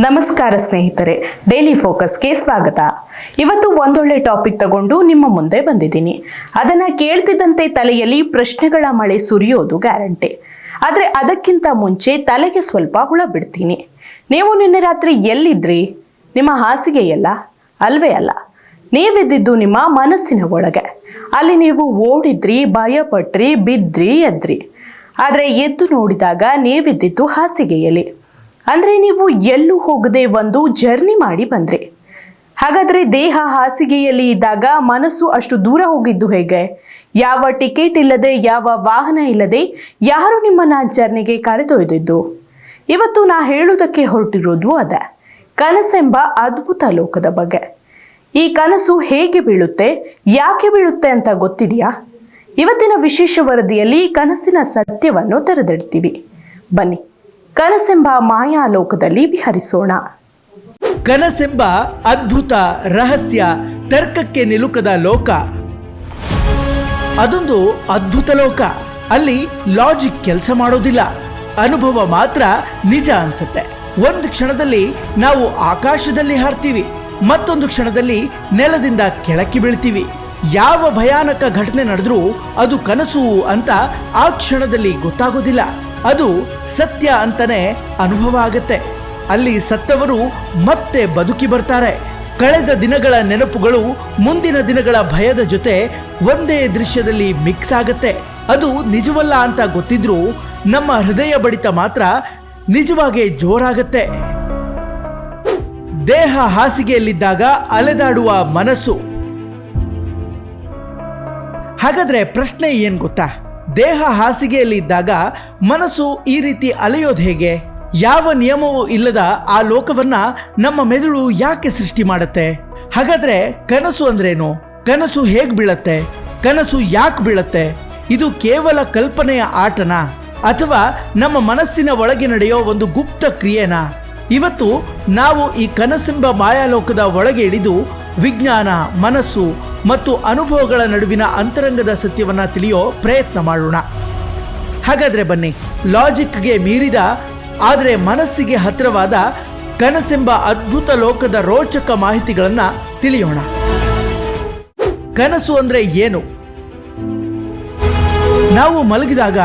ನಮಸ್ಕಾರ ಸ್ನೇಹಿತರೆ, ಡೈಲಿ ಫೋಕಸ್ಗೆ ಸ್ವಾಗತ. ಇವತ್ತು ಒಂದೊಳ್ಳೆ ಟಾಪಿಕ್ ತಗೊಂಡು ನಿಮ್ಮ ಮುಂದೆ ಬಂದಿದ್ದೀನಿ. ಅದನ್ನ ಕೇಳ್ತಿದ್ದಂತೆ ತಲೆಯಲ್ಲಿ ಪ್ರಶ್ನೆಗಳ ಮಳೆ ಸುರಿಯೋದು ಗ್ಯಾರಂಟಿ. ಆದರೆ ಅದಕ್ಕಿಂತ ಮುಂಚೆ ತಲೆಗೆ ಸ್ವಲ್ಪ ಹುಳ ಬಿಡ್ತೀನಿ. ನೀವು ನಿನ್ನೆ ರಾತ್ರಿ ಎಲ್ಲಿದ್ರಿ? ನಿಮ್ಮ ಹಾಸಿಗೆಯಲ್ಲ? ಅಲ್ವೇ ಅಲ್ಲ. ನೀವಿದ್ದಿದ್ದು ನಿಮ್ಮ ಮನಸ್ಸಿನ ಒಳಗೆ. ಅಲ್ಲಿ ನೀವು ಓಡಿದ್ರಿ, ಭಯಪಟ್ರಿ, ಬಿದ್ರಿ, ಎದ್ರಿ. ಆದರೆ ಎದ್ದು ನೋಡಿದಾಗ ನೀವಿದ್ದಿದ್ದು ಹಾಸಿಗೆಯಲ್ಲಿ. ಅಂದರೆ ನೀವು ಎಲ್ಲೂ ಹೋಗದೆ ಒಂದು ಜರ್ನಿ ಮಾಡಿ ಬಂದ್ರಿ. ಹಾಗಾದರೆ ದೇಹ ಹಾಸಿಗೆಯಲ್ಲಿ ಇದ್ದಾಗ ಮನಸ್ಸು ಅಷ್ಟು ದೂರ ಹೋಗಿದ್ದು ಹೇಗೆ? ಯಾವ ಟಿಕೆಟ್ ಇಲ್ಲದೆ, ಯಾವ ವಾಹನ ಇಲ್ಲದೆ ಯಾರು ನಿಮ್ಮನ್ನ ಜರ್ನಿಗೆ ಕರೆದೊಯ್ದಿದ್ದು? ಇವತ್ತು ನಾ ಹೇಳುವುದಕ್ಕೆ ಹೊರಟಿರೋದು ಅದೇ, ಕನಸೆಂಬ ಅದ್ಭುತ ಲೋಕದ ಬಗ್ಗೆ. ಈ ಕನಸು ಹೇಗೆ ಬೀಳುತ್ತೆ, ಯಾಕೆ ಬೀಳುತ್ತೆ ಅಂತ ಗೊತ್ತಿದೆಯಾ? ಇವತ್ತಿನ ವಿಶೇಷ ವರದಿಯಲ್ಲಿ ಕನಸಿನ ಸತ್ಯವನ್ನು ತೆರೆದಿಡ್ತೀವಿ. ಬನ್ನಿ, ಕನಸೆಂಬ ಮಾಯಾ ಲೋಕದಲ್ಲಿ ವಿಹರಿಸೋಣ. ಕನಸೆಂಬ ಅದ್ಭುತ ರಹಸ್ಯ ತರ್ಕಕ್ಕೆ ನಿಲುಕದ ಲೋಕ. ಅದೊಂದು ಅದ್ಭುತ ಲೋಕ. ಅಲ್ಲಿ ಲಾಜಿಕ್ ಕೆಲಸ ಮಾಡೋದಿಲ್ಲ, ಅನುಭವ ಮಾತ್ರ ನಿಜ ಅನ್ಸುತ್ತೆ. ಒಂದು ಕ್ಷಣದಲ್ಲಿ ನಾವು ಆಕಾಶದಲ್ಲಿ ಹಾರ್ತೀವಿ, ಮತ್ತೊಂದು ಕ್ಷಣದಲ್ಲಿ ನೆಲದಿಂದ ಕೆಳಕ್ಕೆ ಬೀಳ್ತೀವಿ. ಯಾವ ಭಯಾನಕ ಘಟನೆ ನಡೆದ್ರೂ ಅದು ಕನಸು ಅಂತ ಆ ಕ್ಷಣದಲ್ಲಿ ಗೊತ್ತಾಗೋದಿಲ್ಲ. ಅದು ಸತ್ಯ ಅಂತಾನೆ ಅನುಭವ ಆಗತ್ತೆ. ಅಲ್ಲಿ ಸತ್ತವರು ಮತ್ತೆ ಬದುಕಿ ಬರ್ತಾರೆ. ಕಳೆದ ದಿನಗಳ ನೆನಪುಗಳು ಮುಂದಿನ ದಿನಗಳ ಭಯದ ಜೊತೆ ಒಂದೇ ದೃಶ್ಯದಲ್ಲಿ ಮಿಕ್ಸ್ ಆಗತ್ತೆ. ಅದು ನಿಜವಲ್ಲ ಅಂತ ಗೊತ್ತಿದ್ರೂ ನಮ್ಮ ಹೃದಯ ಬಡಿತ ಮಾತ್ರ ನಿಜವಾಗೇ ಜೋರಾಗತ್ತೆ. ದೇಹ ಹಾಸಿಗೆಯಲ್ಲಿದ್ದಾಗ ಅಲೆದಾಡುವ ಮನಸ್ಸು. ಹಾಗಾದ್ರೆ ಪ್ರಶ್ನೆ ಏನ್ ಗೊತ್ತಾ? ದೇಹ ಹಾಸಿಗೆಯಲ್ಲಿ ಇದ್ದಾಗ ಮನಸ್ಸು ಈ ರೀತಿ ಅಲೆಯೋದು ಹೇಗೆ? ಯಾವ ನಿಯಮವೂ ಇಲ್ಲದ ಆ ಲೋಕವನ್ನ ನಮ್ಮ ಮೆದುಳು ಯಾಕೆ ಸೃಷ್ಟಿ ಮಾಡುತ್ತೆ? ಹಾಗಾದ್ರೆ ಕನಸು ಅಂದ್ರೇನು? ಕನಸು ಹೇಗ್ ಬೀಳತ್ತೆ? ಕನಸು ಯಾಕೆ ಬೀಳತ್ತೆ? ಇದು ಕೇವಲ ಕಲ್ಪನೆಯ ಆಟನಾ, ಅಥವಾ ನಮ್ಮ ಮನಸ್ಸಿನ ಒಳಗೆ ನಡೆಯೋ ಒಂದು ಗುಪ್ತ ಕ್ರಿಯೆನಾ? ಇವತ್ತು ನಾವು ಈ ಕನಸೆಂಬ ಮಾಯಾಲೋಕದ ಒಳಗೆ ಇಳಿದು ವಿಜ್ಞಾನ, ಮನಸ್ಸು ಮತ್ತು ಅನುಭವಗಳ ನಡುವಿನ ಅಂತರಂಗದ ಸತ್ಯವನ್ನ ತಿಳಿಯೋ ಪ್ರಯತ್ನ ಮಾಡೋಣ. ಹಾಗಾದ್ರೆ ಬನ್ನಿ, ಲಾಜಿಕ್ಗೆ ಮೀರಿದ ಆದರೆ ಮನಸ್ಸಿಗೆ ಹತ್ತಿರವಾದ ಕನಸೆಂಬ ಅದ್ಭುತ ಲೋಕದ ರೋಚಕ ಮಾಹಿತಿಗಳನ್ನ ತಿಳಿಯೋಣ. ಕನಸು ಅಂದ್ರೆ ಏನು? ನಾವು ಮಲಗಿದಾಗ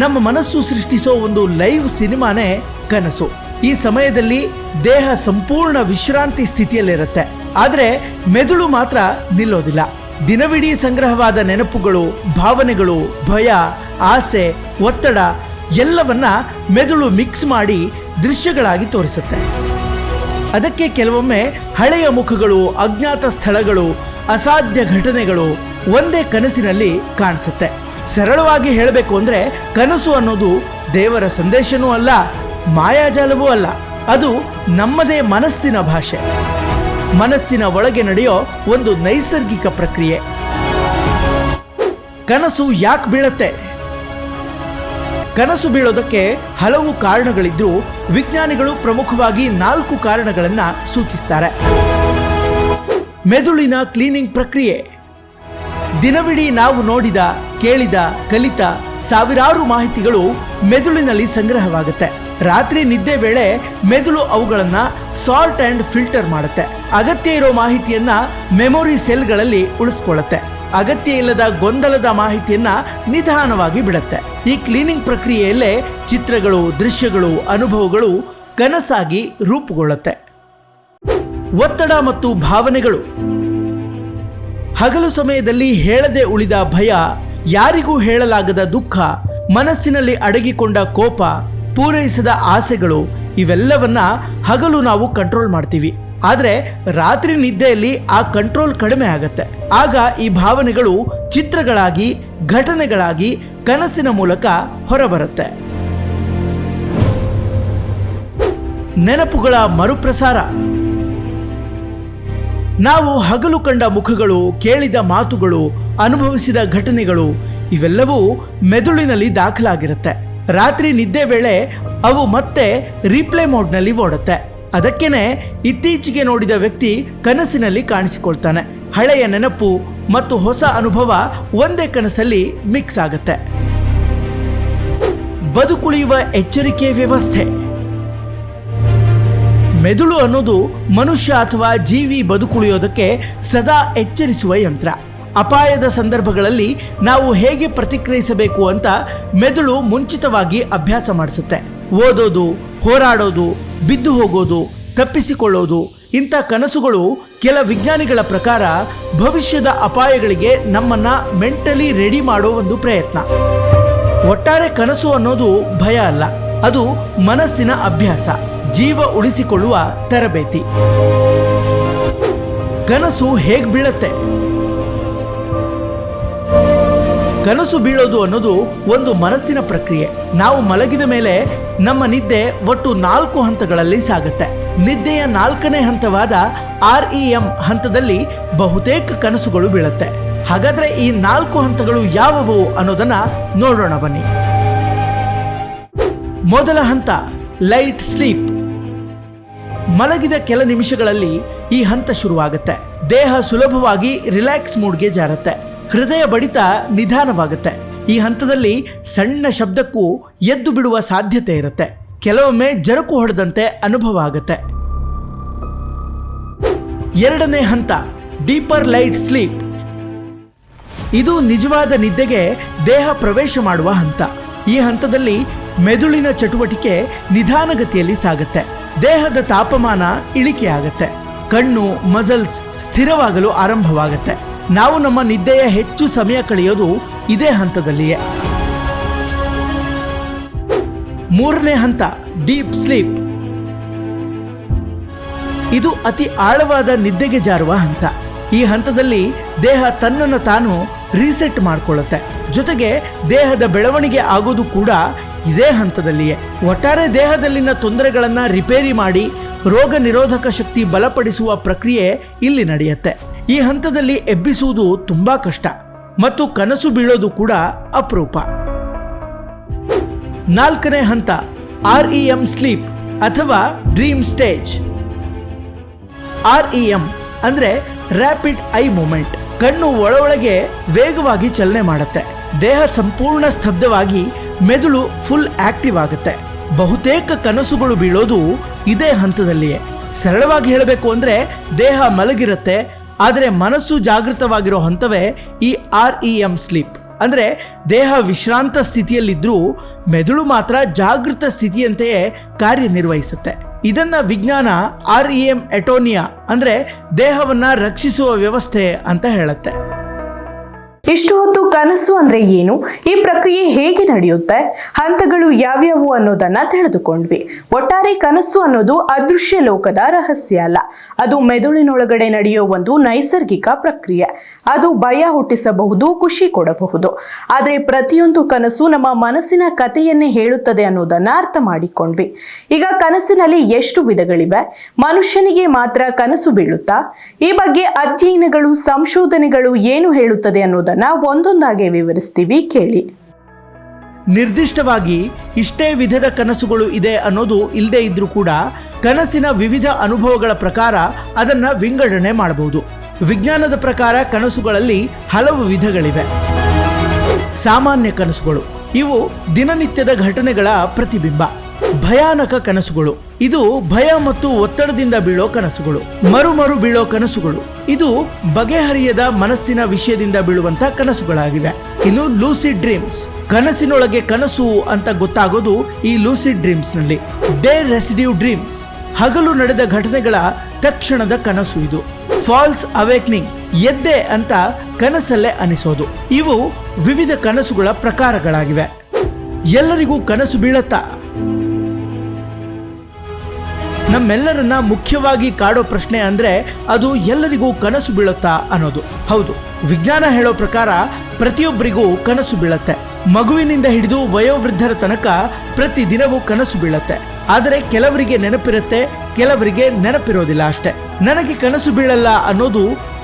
ನಮ್ಮ ಮನಸ್ಸು ಸೃಷ್ಟಿಸೋ ಒಂದು ಲೈವ್ ಸಿನಿಮಾನೇ ಕನಸು. ಈ ಸಮಯದಲ್ಲಿ ದೇಹ ಸಂಪೂರ್ಣ ವಿಶ್ರಾಂತಿ ಸ್ಥಿತಿಯಲ್ಲಿರುತ್ತೆ, ಆದರೆ ಮೆದುಳು ಮಾತ್ರ ನಿಲ್ಲೋದಿಲ್ಲ. ದಿನವಿಡೀ ಸಂಗ್ರಹವಾದ ನೆನಪುಗಳು, ಭಾವನೆಗಳು, ಭಯ, ಆಸೆ, ಒತ್ತಡ ಎಲ್ಲವನ್ನ ಮೆದುಳು ಮಿಕ್ಸ್ ಮಾಡಿ ದೃಶ್ಯಗಳಾಗಿ ತೋರಿಸುತ್ತೆ. ಅದಕ್ಕೆ ಕೆಲವೊಮ್ಮೆ ಹಳೆಯ ಮುಖಗಳು, ಅಜ್ಞಾತ ಸ್ಥಳಗಳು, ಅಸಾಧ್ಯ ಘಟನೆಗಳು ಒಂದೇ ಕನಸಿನಲ್ಲಿ ಕಾಣಿಸುತ್ತೆ. ಸರಳವಾಗಿ ಹೇಳಬೇಕು ಅಂದ್ರೆ ಕನಸು ಅನ್ನೋದು ದೇವರ ಸಂದೇಶನೂ ಅಲ್ಲ, ಮಾಯಾಜಾಲವೂ ಅಲ್ಲ. ಅದು ನಮ್ಮದೇ ಮನಸ್ಸಿನ ಭಾಷೆ, ಮನಸ್ಸಿನ ಒಳಗೆ ನಡೆಯೋ ಒಂದು ನೈಸರ್ಗಿಕ ಪ್ರಕ್ರಿಯೆ. ಕನಸು ಯಾಕೆ ಬೀಳತ್ತೆ? ಕನಸು ಬೀಳೋದಕ್ಕೆ ಹಲವು ಕಾರಣಗಳಿದ್ರೂ ವಿಜ್ಞಾನಿಗಳು ಪ್ರಮುಖವಾಗಿ 4 ಕಾರಣಗಳನ್ನ ಸೂಚಿಸ್ತಾರೆ. ಮೆದುಳಿನ ಕ್ಲೀನಿಂಗ್ ಪ್ರಕ್ರಿಯೆ. ದಿನವಿಡೀ ನಾವು ನೋಡಿದ, ಕೇಳಿದ, ಕಲಿತ ಸಾವಿರಾರು ಮಾಹಿತಿಗಳು ಮೆದುಳಿನಲ್ಲಿ ಸಂಗ್ರಹವಾಗುತ್ತೆ. ರಾತ್ರಿ ನಿದ್ದೆ ವೇಳೆ ಮೆದುಳು ಅವುಗಳನ್ನ ಸಾರ್ಟ್ ಅಂಡ್ ಫಿಲ್ಟರ್ ಮಾಡುತ್ತೆ. ಅಗತ್ಯ ಇರೋ ಮಾಹಿತಿಯನ್ನ ಮೆಮೊರಿ ಸೆಲ್ಗಳಲ್ಲಿ ಉಳಿಸ್ಕೊಳ್ಳುತ್ತೆ. ಅಗತ್ಯ ಇಲ್ಲದ ಗೊಂದಲದ ಮಾಹಿತಿಯನ್ನ ನಿಧಾನವಾಗಿ ಬಿಡುತ್ತೆ. ಈ ಕ್ಲೀನಿಂಗ್ ಪ್ರಕ್ರಿಯೆಯಲ್ಲೇ ಚಿತ್ರಗಳು, ದೃಶ್ಯಗಳು, ಅನುಭವಗಳು ಕನಸಾಗಿ ರೂಪುಗೊಳ್ಳುತ್ತೆ. ಒತ್ತಡ ಮತ್ತು ಭಾವನೆಗಳು. ಹಗಲು ಸಮಯದಲ್ಲಿ ಹೇಳದೆ ಉಳಿದ ಭಯ, ಯಾರಿಗೂ ಹೇಳಲಾಗದ ದುಃಖ, ಮನಸ್ಸಿನಲ್ಲಿ ಅಡಗಿಕೊಂಡ ಕೋಪ, ಪೂರೈಸದ ಆಸೆಗಳು ಇವೆಲ್ಲವನ್ನ ಹಗಲು ನಾವು ಕಂಟ್ರೋಲ್ ಮಾಡ್ತೀವಿ. ಆದರೆ ರಾತ್ರಿ ನಿದ್ದೆಯಲ್ಲಿ ಆ ಕಂಟ್ರೋಲ್ ಕಡಿಮೆ ಆಗತ್ತೆ. ಆಗ ಈ ಭಾವನೆಗಳು ಚಿತ್ರಗಳಾಗಿ, ಘಟನೆಗಳಾಗಿ ಕನಸಿನ ಮೂಲಕ ಹೊರಬರುತ್ತೆ. ನೆನಪುಗಳ ಮರುಪ್ರಸಾರ. ನಾವು ಹಗಲು ಕಂಡ ಮುಖಗಳು, ಕೇಳಿದ ಮಾತುಗಳು, ಅನುಭವಿಸಿದ ಘಟನೆಗಳು ಇವೆಲ್ಲವೂ ಮೆದುಳಿನಲ್ಲಿ ದಾಖಲಾಗಿರುತ್ತೆ. ರಾತ್ರಿ ನಿದ್ದೆ ವೇಳೆ ಅವು ಮತ್ತೆ ರೀಪ್ಲೇ ಮೋಡ್ನಲ್ಲಿ ಓಡುತ್ತೆ. ಅದಕ್ಕೇನೆ ಇತ್ತೀಚೆಗೆ ನೋಡಿದ ವ್ಯಕ್ತಿ ಕನಸಿನಲ್ಲಿ ಕಾಣಿಸಿಕೊಳ್ತಾನೆ. ಹಳೆಯ ನೆನಪು ಮತ್ತು ಹೊಸ ಅನುಭವ ಒಂದೇ ಕನಸಲ್ಲಿ ಮಿಕ್ಸ್ ಆಗುತ್ತೆ. ಬದುಕುಳಿಯುವ ಎಚ್ಚರಿಕೆ ವ್ಯವಸ್ಥೆ. ಮೆದುಳು ಅನ್ನೋದು ಮನುಷ್ಯ ಅಥವಾ ಜೀವಿ ಬದುಕುಳಿಯೋದಕ್ಕೆ ಸದಾ ಎಚ್ಚರಿಸುವ ಯಂತ್ರ. ಅಪಾಯದ ಸಂದರ್ಭಗಳಲ್ಲಿ ನಾವು ಹೇಗೆ ಪ್ರತಿಕ್ರಿಯಿಸಬೇಕು ಅಂತ ಮೆದುಳು ಮುಂಚಿತವಾಗಿ ಅಭ್ಯಾಸ ಮಾಡಿಸುತ್ತೆ. ಓದೋದು, ಹೋರಾಡೋದು, ಬಿದ್ದು ಹೋಗೋದು, ತಪ್ಪಿಸಿಕೊಳ್ಳೋದು ಇಂಥ ಕನಸುಗಳು ಕೆಲ ವಿಜ್ಞಾನಿಗಳ ಪ್ರಕಾರ ಭವಿಷ್ಯದ ಅಪಾಯಗಳಿಗೆ ನಮ್ಮನ್ನ ಮೆಂಟಲಿ ರೆಡಿ ಮಾಡೋ ಒಂದು ಪ್ರಯತ್ನ. ಒಟ್ಟಾರೆ ಕನಸು ಅನ್ನೋದು ಭಯ ಅಲ್ಲ, ಅದು ಮನಸ್ಸಿನ ಅಭ್ಯಾಸ, ಜೀವ ಉಳಿಸಿಕೊಳ್ಳುವ ತರಬೇತಿ. ಕನಸು ಹೇಗೆ ಬೀಳತ್ತೆ? ಕನಸು ಬೀಳೋದು ಅನ್ನೋದು ಒಂದು ಮನಸ್ಸಿನ ಪ್ರಕ್ರಿಯೆ. ನಾವು ಮಲಗಿದ ಮೇಲೆ ನಮ್ಮ ನಿದ್ದೆ ಒಟ್ಟು 4 ಹಂತಗಳಲ್ಲಿ ಸಾಗುತ್ತೆ. ನಿದ್ದೆಯ 4ನೇ ಹಂತವಾದ REM ಹಂತದಲ್ಲಿ ಬಹುತೇಕ ಕನಸುಗಳು ಬೀಳುತ್ತೆ. ಹಾಗಾದ್ರೆ ಈ 4 ಹಂತಗಳು ಯಾವುವು ಅನ್ನೋದನ್ನ ನೋಡೋಣ ಬನ್ನಿ. ಮೊದಲ ಹಂತ ಲೈಟ್ ಸ್ಲೀಪ್. ಮಲಗಿದ ಕೆಲ ನಿಮಿಷಗಳಲ್ಲಿ ಈ ಹಂತ ಶುರುವಾಗುತ್ತೆ. ದೇಹ ಸುಲಭವಾಗಿ ರಿಲ್ಯಾಕ್ಸ್ ಮೂಡ್ಗೆ ಜಾರುತ್ತೆ. ಹೃದಯ ಬಡಿತ ನಿಧಾನವಾಗುತ್ತೆ. ಈ ಹಂತದಲ್ಲಿ ಸಣ್ಣ ಶಬ್ದಕ್ಕೂ ಎದ್ದು ಬಿಡುವ ಸಾಧ್ಯತೆ ಇರುತ್ತೆ. ಕೆಲವೊಮ್ಮೆ ಜರಕು ಹೊಡೆದಂತೆ ಅನುಭವ ಆಗುತ್ತೆ. ಎರಡನೇ ಹಂತ ಡೀಪರ್ ಲೈಟ್ ಸ್ಲೀಪ್. ಇದು ನಿಜವಾದ ನಿದ್ದೆಗೆ ದೇಹ ಪ್ರವೇಶ ಮಾಡುವ ಹಂತ. ಈ ಹಂತದಲ್ಲಿ ಮೆದುಳಿನ ಚಟುವಟಿಕೆ ನಿಧಾನಗತಿಯಲ್ಲಿ ಸಾಗುತ್ತೆ. ದೇಹದ ತಾಪಮಾನ ಇಳಿಕೆಯಾಗುತ್ತೆ. ಕಣ್ಣು ಮಸಲ್ಸ್ ಸ್ಥಿರವಾಗಲು ಆರಂಭವಾಗುತ್ತೆ. ನಾವು ನಮ್ಮ ನಿದ್ದೆಯ ಹೆಚ್ಚು ಸಮಯ ಕಳೆಯೋದು ಇದೇ ಹಂತದಲ್ಲಿಯೇ. ಮೂರನೇ ಹಂತ ಡೀಪ್ ಸ್ಲೀಪ್. ಇದು ಅತಿ ಆಳವಾದ ನಿದ್ದೆಗೆ ಜಾರುವ ಹಂತ. ಈ ಹಂತದಲ್ಲಿ ದೇಹ ತನ್ನನ್ನು ತಾನು ರೀಸೆಟ್ ಮಾಡಿಕೊಳ್ಳುತ್ತೆ. ಜೊತೆಗೆ ದೇಹದ ಬೆಳವಣಿಗೆ ಆಗೋದು ಕೂಡ ಇದೇ ಹಂತದಲ್ಲಿಯೇ. ಒಟ್ಟಾರೆ ದೇಹದಲ್ಲಿನ ತೊಂದರೆಗಳನ್ನು ರಿಪೇರಿ ಮಾಡಿ ರೋಗ ನಿರೋಧಕ ಶಕ್ತಿ ಬಲಪಡಿಸುವ ಪ್ರಕ್ರಿಯೆ ಇಲ್ಲಿ ನಡೆಯುತ್ತೆ. ಈ ಹಂತದಲ್ಲಿ ಎಬ್ಬಿಸುವುದು ತುಂಬಾ ಕಷ್ಟ ಮತ್ತು ಕನಸು ಬೀಳೋದು ಕೂಡ ಅಪರೂಪ. ನಾಲ್ಕನೇ ಹಂತ REM ಸ್ಲೀಪ್ ಅಥವಾ ಡ್ರೀಮ್ ಸ್ಟೇಜ್. REM ಅಂದ್ರೆ ರ್ಯಾಪಿಡ್ ಐ ಮೂವ್ಮೆಂಟ್. ಕಣ್ಣು ಒಳಗೆ ವೇಗವಾಗಿ ಚಲನೆ ಮಾಡುತ್ತೆ. ದೇಹ ಸಂಪೂರ್ಣ ಸ್ತಬ್ಧವಾಗಿ ಮೆದುಳು ಫುಲ್ ಆಕ್ಟಿವ್ ಆಗುತ್ತೆ. ಬಹುತೇಕ ಕನಸುಗಳು ಬೀಳೋದು ಇದೇ ಹಂತದಲ್ಲಿಯೇ. ಸರಳವಾಗಿ ಹೇಳಬೇಕು ಅಂದ್ರೆ ದೇಹ ಮಲಗಿರುತ್ತೆ, ಆದರೆ ಮನಸ್ಸು ಜಾಗೃತವಾಗಿರೋ ಹಂತವೇ ಈ REM ಸ್ಲೀಪ್. ಅಂದ್ರೆ ದೇಹ ವಿಶ್ರಾಂತ ಸ್ಥಿತಿಯಲ್ಲಿದ್ರೂ ಮೆದುಳು ಮಾತ್ರ ಜಾಗೃತ ಸ್ಥಿತಿಯಂತೆಯೇ ಕಾರ್ಯನಿರ್ವಹಿಸುತ್ತೆ. ಇದನ್ನ ವಿಜ್ಞಾನ REM ಎಟೋನಿಯಾ ಅಂದ್ರೆ ದೇಹವನ್ನ ರಕ್ಷಿಸುವ ವ್ಯವಸ್ಥೆ ಅಂತ ಹೇಳುತ್ತೆ. ಇಷ್ಟು ಹೊತ್ತು ಕನಸು ಅಂದ್ರೆ ಏನು, ಈ ಪ್ರಕ್ರಿಯೆ ಹೇಗೆ ನಡೆಯುತ್ತೆ, ಹಂತಗಳು ಯಾವ್ಯಾವು ಅನ್ನೋದನ್ನ ತಿಳಿದುಕೊಂಡ್ವಿ. ಒಟ್ಟಾರೆ ಕನಸು ಅನ್ನೋದು ಅದೃಶ್ಯ ಲೋಕದ ರಹಸ್ಯ ಅಲ್ಲ, ಅದು ಮೆದುಳಿನೊಳಗಡೆ ನಡೆಯೋ ಒಂದು ನೈಸರ್ಗಿಕ ಪ್ರಕ್ರಿಯೆ. ಅದು ಭಯ ಹುಟ್ಟಿಸಬಹುದು, ಖುಷಿ ಕೊಡಬಹುದು. ಆದರೆ ಪ್ರತಿಯೊಂದು ಕನಸು ನಮ್ಮ ಮನಸ್ಸಿನ ಕಥೆಯನ್ನೇ ಹೇಳುತ್ತದೆ ಅನ್ನೋದನ್ನ ಅರ್ಥ ಮಾಡಿಕೊಂಡ್ವಿ. ಈಗ ಕನಸಿನಲ್ಲಿ ಎಷ್ಟು ವಿಧಗಳಿವೆ, ಮನುಷ್ಯನಿಗೆ ಮಾತ್ರ ಕನಸು ಬೀಳುತ್ತಾ, ಈ ಬಗ್ಗೆ ಅಧ್ಯಯನಗಳು ಸಂಶೋಧನೆಗಳು ಏನು ಹೇಳುತ್ತದೆ ಅನ್ನೋದನ್ನ ಒಂದೊಂದಾಗಿ ವಿವರಿಸ್ತೀವಿ, ಕೇಳಿ. ನಿರ್ದಿಷ್ಟವಾಗಿ ಇಷ್ಟೇ ವಿಧದ ಕನಸುಗಳು ಇದೆ ಅನ್ನೋದು ಇಲ್ಲದೆ ಇದ್ರೂ ಕೂಡ ಕನಸಿನ ವಿವಿಧ ಅನುಭವಗಳ ಪ್ರಕಾರ ಅದನ್ನ ವಿಂಗಡಣೆ ಮಾಡಬಹುದು. ವಿಜ್ಞಾನದ ಪ್ರಕಾರ ಕನಸುಗಳಲ್ಲಿ ಹಲವು ವಿಧಗಳಿವೆ. ಸಾಮಾನ್ಯ ಕನಸುಗಳು, ಇವು ದಿನನಿತ್ಯದ ಘಟನೆಗಳ ಪ್ರತಿಬಿಂಬ. ಭಯಾನಕ ಕನಸುಗಳು, ಇದು ಭಯ ಮತ್ತು ಒತ್ತಡದಿಂದ ಬೀಳೋ ಕನಸುಗಳು. ಮರು ಬೀಳೋ ಕನಸುಗಳು, ಇದು ಬಗೆಹರಿಯದ ಮನಸ್ಸಿನ ವಿಷಯದಿಂದ ಬೀಳುವಂತ ಕನಸುಗಳಾಗಿವೆ. ಇನ್ನು ಲೂಸಿಡ್ ಡ್ರೀಮ್ಸ್, ಕನಸಿನೊಳಗೆ ಕನಸು ಅಂತ ಗೊತ್ತಾಗೋದು ಈ ಲೂಸಿಡ್ ಡ್ರೀಮ್ಸ್ ನಲ್ಲಿ. ಡೇ ರೆಸಿಡ್ಯೂ ಡ್ರೀಮ್ಸ್, ಹಗಲು ನಡೆದ ಘಟನೆಗಳ ತಕ್ಷಣದ ಕನಸು ಇದು. ಫಾಲ್ಸ್ ಅವೇಕ್ನಿಂಗ್, ಎದ್ದೆ ಅಂತ ಕನಸಲ್ಲೇ ಅನಿಸೋದು. ಇವು ವಿವಿಧ ಕನಸುಗಳ ಪ್ರಕಾರಗಳಾಗಿವೆ. ಎಲ್ಲರಿಗೂ ಕನಸು ಬೀಳತ್ತಾ? ನಮ್ಮೆಲ್ಲರನ್ನ ಮುಖ್ಯವಾಗಿ ಕಾಡೋ ಪ್ರಶ್ನೆ ಅಂದ್ರೆ ಅದು ಎಲ್ಲರಿಗೂ ಕನಸು ಬೀಳುತ್ತಾ ಅನ್ನೋದು. ಹೌದು, ವಿಜ್ಞಾನ ಹೇಳೋ ಪ್ರಕಾರ ಪ್ರತಿಯೊಬ್ಬರಿಗೂ ಕನಸು ಬೀಳತ್ತೆ. ಮಗುವಿನಿಂದ ಹಿಡಿದು ವಯೋವೃದ್ಧರ ತನಕ ಪ್ರತಿದಿನವೂ ಕನಸು ಬೀಳತ್ತೆ. ಆದರೆ ಕೆಲವರಿಗೆ ನೆನಪಿರುತ್ತೆ, ಕೆಲವರಿಗೆ ನೆನಪಿರೋದಿಲ್ಲ ಅಷ್ಟೇ. ನನಗೆ ಕನಸು ಬೀಳಲ್ಲ ಅನ್ನೋದು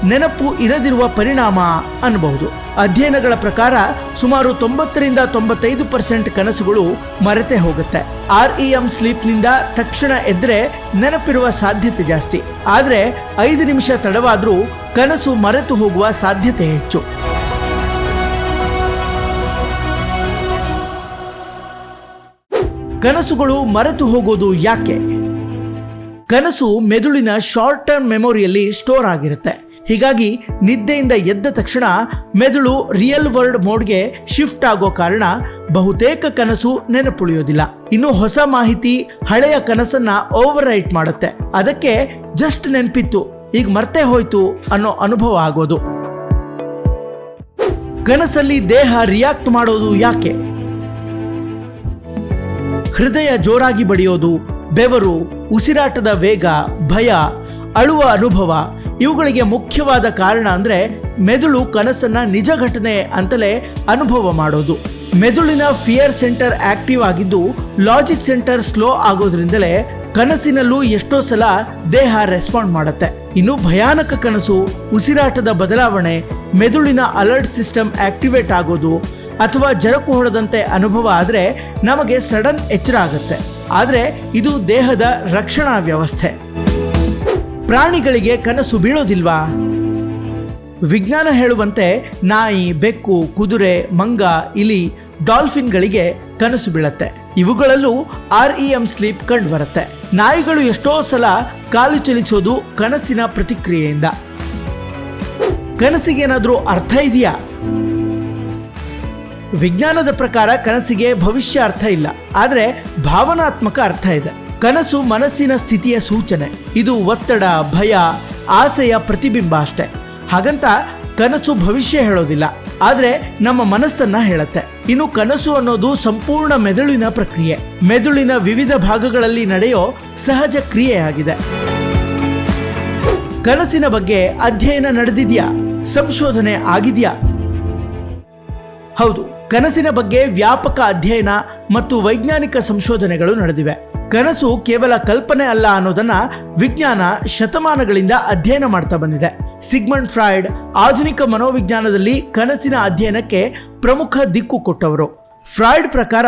ನೆನಪು ಇರದಿರುವ ಪರಿಣಾಮ ಅನ್ನಬಹುದು. ಅಧ್ಯಯನಗಳ ಪ್ರಕಾರ ಸುಮಾರು 90-95% ಕನಸುಗಳು ಮರೆತೇ ಹೋಗುತ್ತೆ. REM ಸ್ಲೀಪ್ನಿಂದ ತಕ್ಷಣ ಎದ್ರೆ ನೆನಪಿರುವ ಸಾಧ್ಯತೆ ಜಾಸ್ತಿ, ಆದರೆ 5 ನಿಮಿಷ ತಡವಾದ್ರೂ ಕನಸು ಮರೆತು ಹೋಗುವ ಸಾಧ್ಯತೆ ಹೆಚ್ಚು. ಕನಸುಗಳು ಮರೆತು ಹೋಗೋದು ಯಾಕೆ? ಕನಸು ಮೆದುಳಿನ ಶಾರ್ಟ್ ಟರ್ಮ್ ಮೆಮೊರಿಯಲ್ಲಿ ಸ್ಟೋರ್ ಆಗಿರುತ್ತೆ. ಹೀಗಾಗಿ ನಿದ್ದೆಯಿಂದ ಎದ್ದ ತಕ್ಷಣ ಮೆದುಳು ರಿಯಲ್ ವರ್ಲ್ಡ್ ಮೋಡ್ಗೆ ಶಿಫ್ಟ್ ಆಗೋ ಕಾರಣ ಬಹುತೇಕ ಕನಸು ನೆನಪುಳಿಯೋದಿಲ್ಲ. ಇನ್ನು ಹೊಸ ಮಾಹಿತಿ ಹಳೆಯ ಕನಸನ್ನ ಓವರ್ ರೈಟ್ ಮಾಡುತ್ತೆ. ಅದಕ್ಕೆ ಜಸ್ಟ್ ನೆನಪಿತ್ತು, ಈಗ ಮರ್ತೇ ಹೋಯ್ತು ಅನ್ನೋ ಅನುಭವ ಆಗೋದು. ಕನಸಲ್ಲಿ ದೇಹ ರಿಯಾಕ್ಟ್ ಮಾಡೋದು ಯಾಕೆ? ಹೃದಯ ಜೋರಾಗಿ ಬಡಿಯೋದು, ಬೆವರು, ಉಸಿರಾಟದ ವೇಗ, ಭಯ, ಅಳುವ ಅನುಭವ ಇವುಗಳಿಗೆ ಮುಖ್ಯವಾದ ಕಾರಣ ಅಂದ್ರೆ ಮೆದುಳು ಕನಸನ್ನ ನಿಜ ಘಟನೆ ಅಂತಲೇ ಅನುಭವ ಮಾಡೋದು. ಮೆದುಳಿನ ಫಿಯರ್ ಸೆಂಟರ್ ಆಕ್ಟಿವ್ ಆಗಿದ್ದು ಲಾಜಿಕ್ ಸೆಂಟರ್ ಸ್ಲೋ ಆಗೋದ್ರಿಂದಲೇ ಕನಸಿನಲ್ಲೂ ಎಷ್ಟೋ ಸಲ ದೇಹ ರೆಸ್ಪಾಂಡ್ ಮಾಡುತ್ತೆ. ಇನ್ನು ಭಯಾನಕ ಕನಸು, ಉಸಿರಾಟದ ಬದಲಾವಣೆ, ಮೆದುಳಿನ ಅಲರ್ಟ್ ಸಿಸ್ಟಮ್ ಆಕ್ಟಿವೇಟ್ ಆಗೋದು ಅಥವಾ ಜರಕು ಹೊಡೆದಂತೆ ಅನುಭವ ಆದರೆ ನಮಗೆ ಸಡನ್ ಎಚ್ಚರ ಆಗುತ್ತೆ. ಆದರೆ ಇದು ದೇಹದ ರಕ್ಷಣಾ ವ್ಯವಸ್ಥೆ. ಪ್ರಾಣಿಗಳಿಗೆ ಕನಸು ಬೀಳೋದಿಲ್ವಾ? ವಿಜ್ಞಾನ ಹೇಳುವಂತೆ ನಾಯಿ, ಬೆಕ್ಕು, ಕುದುರೆ, ಮಂಗ, ಇಲಿ, ಡಾಲ್ಫಿನ್ಗಳಿಗೆ ಕನಸು ಬೀಳತ್ತೆ. ಇವುಗಳಲ್ಲೂ REM ಸ್ಲೀಪ್ ಕಂಡು ಬರುತ್ತೆ. ನಾಯಿಗಳು ಎಷ್ಟೋ ಸಲ ಕಾಲು ಚಲಿಸೋದು ಕನಸಿನ ಪ್ರತಿಕ್ರಿಯೆಯಿಂದ. ಕನಸಿಗೇನಾದ್ರೂ ಅರ್ಥ ಇದೆಯಾ? ವಿಜ್ಞಾನದ ಪ್ರಕಾರ ಕನಸಿಗೆ ಭವಿಷ್ಯ ಅರ್ಥ ಇಲ್ಲ, ಆದರೆ ಭಾವನಾತ್ಮಕ ಅರ್ಥ ಇದೆ. ಕನಸು ಮನಸ್ಸಿನ ಸ್ಥಿತಿಯ ಸೂಚನೆ. ಇದು ಒತ್ತಡ, ಭಯ, ಆಸೆಯ ಪ್ರತಿಬಿಂಬ ಅಷ್ಟೆ. ಹಾಗಂತ ಕನಸು ಭವಿಷ್ಯ ಹೇಳೋದಿಲ್ಲ, ಆದರೆ ನಮ್ಮ ಮನಸ್ಸನ್ನ ಹೇಳುತ್ತೆ. ಇನ್ನು ಕನಸು ಅನ್ನೋದು ಸಂಪೂರ್ಣ ಮೆದುಳಿನ ಪ್ರಕ್ರಿಯೆ. ಮೆದುಳಿನ ವಿವಿಧ ಭಾಗಗಳಲ್ಲಿ ನಡೆಯೋ ಸಹಜ ಕ್ರಿಯೆಯಾಗಿದೆ. ಕನಸಿನ ಬಗ್ಗೆ ಅಧ್ಯಯನ ನಡೆದಿದೆಯಾ? ಸಂಶೋಧನೆ ಆಗಿದೆಯಾ? ಹೌದು, ಕನಸಿನ ಬಗ್ಗೆ ವ್ಯಾಪಕ ಅಧ್ಯಯನ ಮತ್ತು ವೈಜ್ಞಾನಿಕ ಸಂಶೋಧನೆಗಳು ನಡೆದಿವೆ. ಕನಸು ಕೇವಲ ಕಲ್ಪನೆ ಅಲ್ಲ ಅನ್ನೋದನ್ನ ವಿಜ್ಞಾನ ಶತಮಾನಗಳಿಂದ ಅಧ್ಯಯನ ಮಾಡ್ತಾ ಬಂದಿದೆ. ಸಿಗ್ಮಂಡ್ ಫ್ರಾಯ್ಡ್ ಆಧುನಿಕ ಮನೋವಿಜ್ಞಾನದಲ್ಲಿ ಕನಸಿನ ಅಧ್ಯಯನಕ್ಕೆ ಪ್ರಮುಖ ದಿಕ್ಕು ಕೊಟ್ಟವರು. ಫ್ರಾಯ್ಡ್ ಪ್ರಕಾರ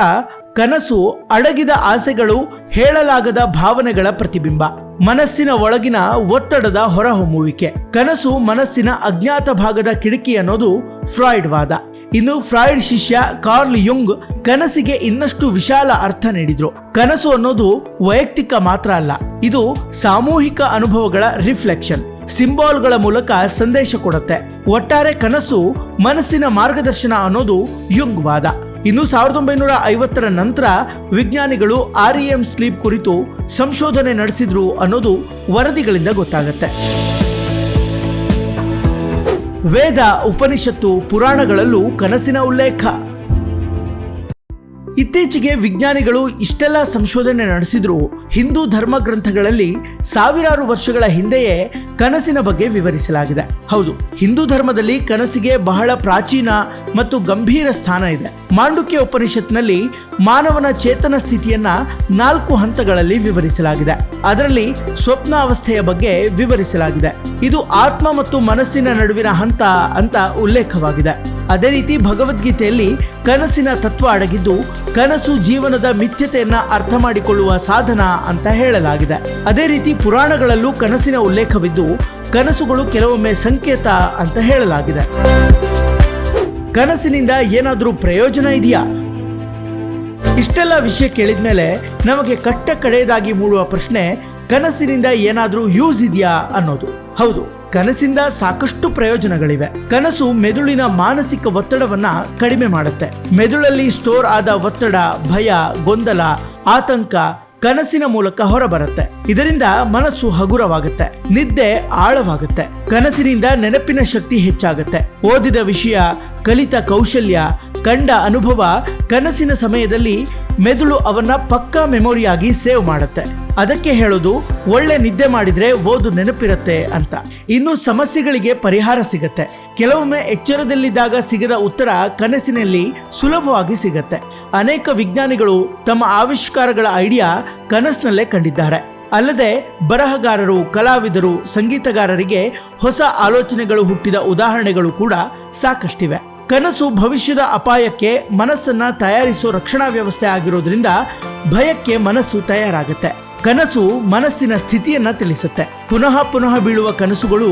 ಕನಸು ಅಡಗಿದ ಆಸೆಗಳು, ಹೇಳಲಾಗದ ಭಾವನೆಗಳ ಪ್ರತಿಬಿಂಬ, ಮನಸ್ಸಿನ ಒಳಗಿನ ಒತ್ತಡದ ಹೊರಹೊಮ್ಮುವಿಕೆ. ಕನಸು ಮನಸ್ಸಿನ ಅಜ್ಞಾತ ಭಾಗದ ಕಿಟಕಿ ಅನ್ನೋದು ಫ್ರಾಯ್ಡ್ ವಾದ. ಇನ್ನು ಫ್ರಾಯ್ಡ್ ಶಿಷ್ಯ ಕಾರ್ಲ್ ಯುಂಗ್ ಕನಸಿಗೆ ಇನ್ನಷ್ಟು ವಿಶಾಲ ಅರ್ಥ ನೀಡಿದ್ರು. ಕನಸು ಅನ್ನೋದು ವೈಯಕ್ತಿಕ ಮಾತ್ರ ಅಲ್ಲ, ಇದು ಸಾಮೂಹಿಕ ಅನುಭವಗಳ ರಿಫ್ಲೆಕ್ಷನ್. ಸಿಂಬಾಲ್ಗಳ ಮೂಲಕ ಸಂದೇಶ ಕೊಡುತ್ತೆ. ಒಟ್ಟಾರೆ ಕನಸು ಮನಸ್ಸಿನ ಮಾರ್ಗದರ್ಶನ ಅನ್ನೋದು ಯುಂಗ್ ವಾದ. ಇನ್ನು 1950ರ ನಂತರ ವಿಜ್ಞಾನಿಗಳು REM ಸ್ಲೀಪ್ ಕುರಿತು ಸಂಶೋಧನೆ ನಡೆಸಿದ್ರು ಅನ್ನೋದು ವರದಿಗಳಿಂದ ಗೊತ್ತಾಗುತ್ತೆ. ವೇದ, ಉಪನಿಷತ್ತು, ಪುರಾಣಗಳಲ್ಲೂ ಕನಸಿನ ಉಲ್ಲೇಖ. ಇತ್ತೀಚೆಗೆ ವಿಜ್ಞಾನಿಗಳು ಇಷ್ಟೆಲ್ಲ ಸಂಶೋಧನೆ ನಡೆಸಿದ್ರು ಹಿಂದೂ ಧರ್ಮ ಗ್ರಂಥಗಳಲ್ಲಿ ಸಾವಿರಾರು ವರ್ಷಗಳ ಹಿಂದೆಯೇ ಕನಸಿನ ಬಗ್ಗೆ ವಿವರಿಸಲಾಗಿದೆ. ಹೌದು, ಹಿಂದೂ ಧರ್ಮದಲ್ಲಿ ಕನಸಿಗೆ ಬಹಳ ಪ್ರಾಚೀನ ಮತ್ತು ಗಂಭೀರ ಸ್ಥಾನ ಇದೆ. ಮಾಂಡುಕ್ಯ ಉಪನಿಷತ್ನಲ್ಲಿ ಮಾನವನ ಚೇತನ ಸ್ಥಿತಿಯನ್ನ 4 ಹಂತಗಳಲ್ಲಿ ವಿವರಿಸಲಾಗಿದೆ. ಅದರಲ್ಲಿ ಸ್ವಪ್ನಾವಸ್ಥೆಯ ಬಗ್ಗೆ ವಿವರಿಸಲಾಗಿದೆ. ಇದು ಆತ್ಮ ಮತ್ತು ಮನಸ್ಸಿನ ನಡುವಿನ ಹಂತ ಅಂತ ಉಲ್ಲೇಖವಾಗಿದೆ. ಅದೇ ರೀತಿ ಭಗವದ್ಗೀತೆಯಲ್ಲಿ ಕನಸಿನ ತತ್ವ ಅಡಗಿದ್ದು ಕನಸು ಜೀವನದ ಮಿಥ್ಯತೆಯನ್ನ ಅರ್ಥ ಮಾಡಿಕೊಳ್ಳುವ ಸಾಧನ ಅಂತ ಹೇಳಲಾಗಿದೆ. ಅದೇ ರೀತಿ ಪುರಾಣಗಳಲ್ಲೂ ಕನಸಿನ ಉಲ್ಲೇಖವಿದ್ದು ಕನಸುಗಳು ಕೆಲವೊಮ್ಮೆ ಸಂಕೇತ ಅಂತ ಹೇಳಲಾಗಿದೆ. ಕನಸಿನಿಂದ ಏನಾದರೂ ಪ್ರಯೋಜನ ಇದೆಯಾ? ಇಷ್ಟೆಲ್ಲ ವಿಷಯ ಕೇಳಿದ ಮೇಲೆ ನಮಗೆ ಕಟ್ಟ ಕಡೆಯದಾಗಿ ಮೂಡುವ ಪ್ರಶ್ನೆ, ಕನಸಿನಿಂದ ಏನಾದರೂ ಯೂಸ್ ಇದೆಯಾ ಅನ್ನೋದು. ಹೌದು, ಕನಸಿಂದ ಸಾಕಷ್ಟು ಪ್ರಯೋಜನಗಳಿವೆ. ಕನಸು ಮೆದುಳಿನ ಮಾನಸಿಕ ಒತ್ತಡವನ್ನ ಕಡಿಮೆ ಮಾಡುತ್ತೆ. ಮೆದುಳಲ್ಲಿ ಸ್ಟೋರ್ ಆದ ಒತ್ತಡ, ಭಯ, ಗೊಂದಲ, ಆತಂಕ ಕನಸಿನ ಮೂಲಕ ಹೊರಬರುತ್ತೆ. ಇದರಿಂದ ಮನಸ್ಸು ಹಗುರವಾಗುತ್ತೆ, ನಿದ್ದೆ ಆಳವಾಗುತ್ತೆ. ಕನಸಿನಿಂದ ನೆನಪಿನ ಶಕ್ತಿ ಹೆಚ್ಚಾಗುತ್ತೆ. ಓದಿದ ವಿಷಯ, ಕಲಿತ ಕೌಶಲ್ಯ, ಕಂಡ ಅನುಭವ ಕನಸಿನ ಸಮಯದಲ್ಲಿ ಮೆದುಳು ಅವನ್ನ ಪಕ್ಕಾ ಮೆಮೊರಿಯಾಗಿ ಸೇವ್ ಮಾಡುತ್ತೆ. ಅದಕ್ಕೆ ಹೇಳೋದು ಒಳ್ಳೆ ನಿದ್ದೆ ಮಾಡಿದ್ರೆ ಓದು ನೆನಪಿರುತ್ತೆ ಅಂತ. ಇನ್ನು ಸಮಸ್ಯೆಗಳಿಗೆ ಪರಿಹಾರ ಸಿಗತ್ತೆ. ಕೆಲವೊಮ್ಮೆ ಎಚ್ಚರದಲ್ಲಿದ್ದಾಗ ಸಿಗದ ಉತ್ತರ ಕನಸಿನಲ್ಲಿ ಸುಲಭವಾಗಿ ಸಿಗತ್ತೆ. ಅನೇಕ ವಿಜ್ಞಾನಿಗಳು ತಮ್ಮ ಆವಿಷ್ಕಾರಗಳ ಐಡಿಯಾ ಕನಸಿನಲ್ಲೇ ಕಂಡಿದ್ದಾರೆ. ಅಲ್ಲದೆ ಬರಹಗಾರರು, ಕಲಾವಿದರು, ಸಂಗೀತಗಾರರಿಗೆ ಹೊಸ ಆಲೋಚನೆಗಳು ಹುಟ್ಟಿದ ಉದಾಹರಣೆಗಳು ಕೂಡ ಸಾಕಷ್ಟಿವೆ. ಕನಸು ಭವಿಷ್ಯದ ಅಪಾಯಕ್ಕೆ ಮನಸ್ಸನ್ನ ತಯಾರಿಸೋ ರಕ್ಷಣಾ ವ್ಯವಸ್ಥೆ ಆಗಿರೋದ್ರಿಂದ ಭಯಕ್ಕೆ ಮನಸ್ಸು ತಯಾರಾಗುತ್ತೆ. ಕನಸು ಮನಸ್ಸಿನ ಸ್ಥಿತಿಯನ್ನ ತಿಳಿಸುತ್ತೆ. ಪುನಃ ಪುನಃ ಬೀಳುವ ಕನಸುಗಳು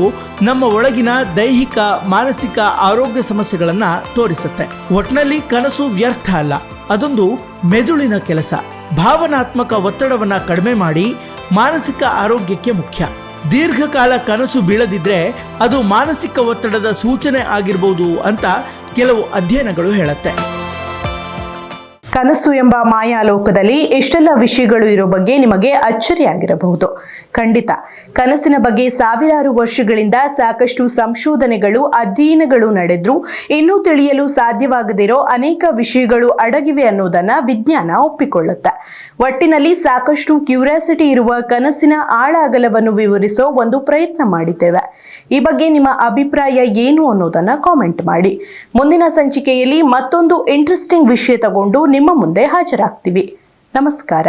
ನಮ್ಮ ಒಳಗಿನ ದೈಹಿಕ, ಮಾನಸಿಕ ಆರೋಗ್ಯ ಸಮಸ್ಯೆಗಳನ್ನ ತೋರಿಸುತ್ತೆ. ಒಟ್ನಲ್ಲಿ ಕನಸು ವ್ಯರ್ಥ ಅಲ್ಲ, ಅದೊಂದು ಮೆದುಳಿನ ಕೆಲಸ. ಭಾವನಾತ್ಮಕ ಒತ್ತಡವನ್ನ ಕಡಿಮೆ ಮಾಡಿ ಮಾನಸಿಕ ಆರೋಗ್ಯಕ್ಕೆ ಮುಖ್ಯ. ದೀರ್ಘಕಾಲ ಕನಸು ಬೀಳದಿದ್ರೆ ಅದು ಮಾನಸಿಕ ಒತ್ತಡದ ಸೂಚನೆ ಆಗಿರ್ಬೋದು ಅಂತ ಕೆಲವು ಅಧ್ಯಯನಗಳು ಹೇಳುತ್ತೆ. ಕನಸು ಎಂಬ ಮಾಯಾಲೋಕದಲ್ಲಿ ಎಷ್ಟೆಲ್ಲ ವಿಷಯಗಳು ಇರೋ ಬಗ್ಗೆ ನಿಮಗೆ ಅಚ್ಚರಿಯಾಗಿರಬಹುದು. ಖಂಡಿತ ಕನಸಿನ ಬಗ್ಗೆ ಸಾವಿರಾರು ವರ್ಷಗಳಿಂದ ಸಾಕಷ್ಟು ಸಂಶೋಧನೆಗಳು, ಅಧ್ಯಯನಗಳು ನಡೆದ್ರೂ ಇನ್ನೂ ತಿಳಿಯಲು ಸಾಧ್ಯವಾಗದಿರೋ ಅನೇಕ ವಿಷಯಗಳು ಅಡಗಿವೆ ಅನ್ನೋದನ್ನ ವಿಜ್ಞಾನ ಒಪ್ಪಿಕೊಳ್ಳುತ್ತೆ. ಒಟ್ಟಿನಲ್ಲಿ ಸಾಕಷ್ಟು ಕ್ಯೂರಿಯಾಸಿಟಿ ಇರುವ ಕನಸಿನ ಆಳ ಅಗಲವನ್ನು ವಿವರಿಸೋ ಒಂದು ಪ್ರಯತ್ನ ಮಾಡಿದ್ದೇವೆ. ಈ ಬಗ್ಗೆ ನಿಮ್ಮ ಅಭಿಪ್ರಾಯ ಏನು ಅನ್ನೋದನ್ನ ಕಾಮೆಂಟ್ ಮಾಡಿ. ಮುಂದಿನ ಸಂಚಿಕೆಯಲ್ಲಿ ಮತ್ತೊಂದು ಇಂಟ್ರೆಸ್ಟಿಂಗ್ ವಿಷಯ ತಗೊಂಡು ನಿಮ್ಮ ಮುಂದೆ ಹಾಜರಾಗ್ತೀವಿ. ನಮಸ್ಕಾರ.